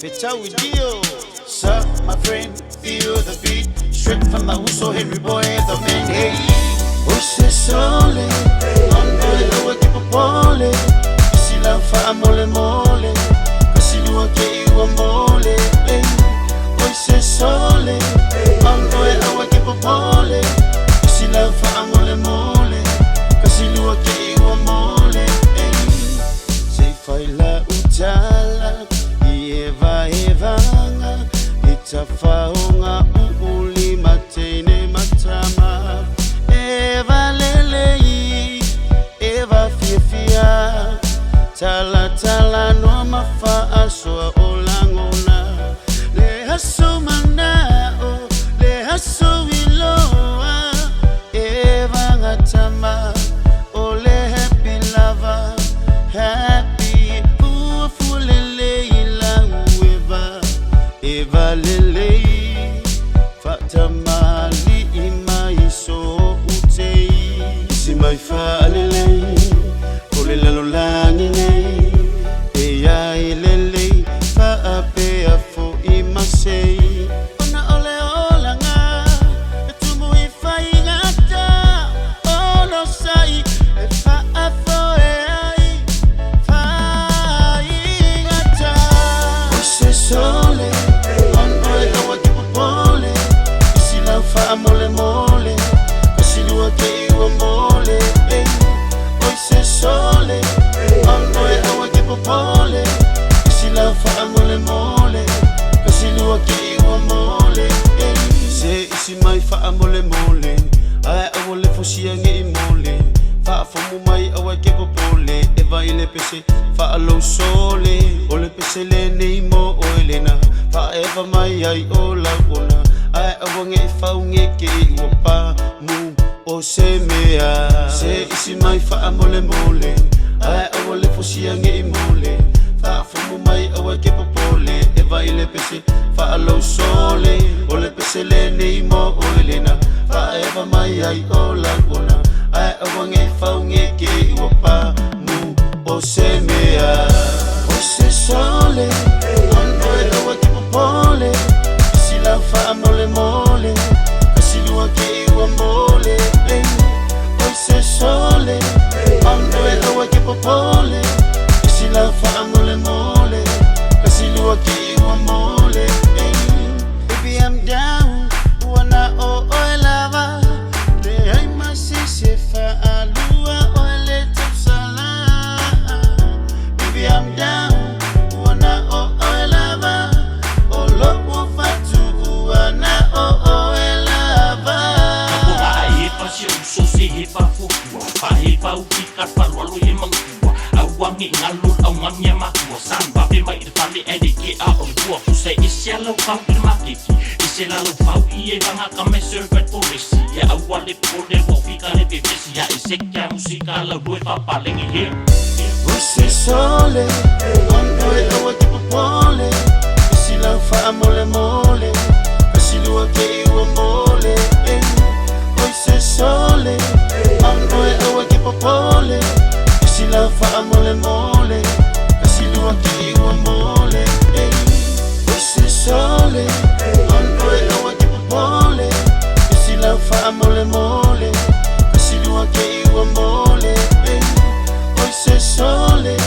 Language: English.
It's how we deal. Sir, my friend, feel the beat. Straight from the Uso Henry boy, the man. Hey, Ose sole, ando ela waki popole. Isi la fa mole mole, kasi luwa ke iwa mole. Hey, Ose sole, ando ela waki popole. Isi la fa mole mole, kasi luwa ke iwa mole. Hey, say faila utala. Eva evanga itafaunga uuli matene matama Eva lelei Eva fiefia Tala tala no mafa aswa olangona Le haso manao Le haso iloa Eva ngatama Ole happy lover Happy ufulele Eva lelei Fatamali imaiso utei Simai fa lelei Kole lalo langi nei Eya lelei Fa apea fo imasei Ona ole olanga Etumu ifa ingata Ono sai Efa afo eai Fa ingata Ose sole Mole mole, kasi luwa ke iwa mole. Ose sole, ando e awa ke popole. Kasi la fa mole mole, kasi luwa ke iwa mole. Se isi mai fa mole mole, ai awa le fosia nge imole. Fa fomu mai awa ke popole, eva ile pese fa alo sole. Ole pese le nei mo o elena, fa eva mai ai o la ona. Ai awange faunge ke iwapa mu o se mea Se isi mai fa mole mole Ai awale fosia nge imole Fa fumu mai awa ke popole Eva ile pese fa alo sole Ole pese le nei mo o elena Fa eva mai ai o lagona Ai awange faunge ke iwapa mu o se mea Ose sole Ando ela wa ke popole La fa mole mole, kasi luwa ke iwa mole. Ose sole, ando ela wa ke popole. Kasi la fa mole mole, kasi luwa ke iwa mole. Baby I'm down, wana o elava. De ai masisi fa alua o ele tapsala. Baby I'm down, wana o elava. Olo ufatu. Hipa fukua, pahipa ukika parwalu imangkua. Awangi ngalun au ngamnya makua. Samba pima irfali ediki a orgua. Kuse isya lau pau irmakiki. Isya lau pau iye banga kame servet polisi. Ya awali pole wafika le bebesi. Ya isekya musika lau due papalengi here. Ose sole, ando ela wa ke popole. Isi lau fa mole mole, kasi luwa ke iwa mole. Ose sole, ando e awa ke popole. Isi la fa mole mole, kasi luwa ke iwa mole. Ose sole, ando e awa ke popole. Isi la fa mole mole, kasi luwa ke iwa mole. Ose sole.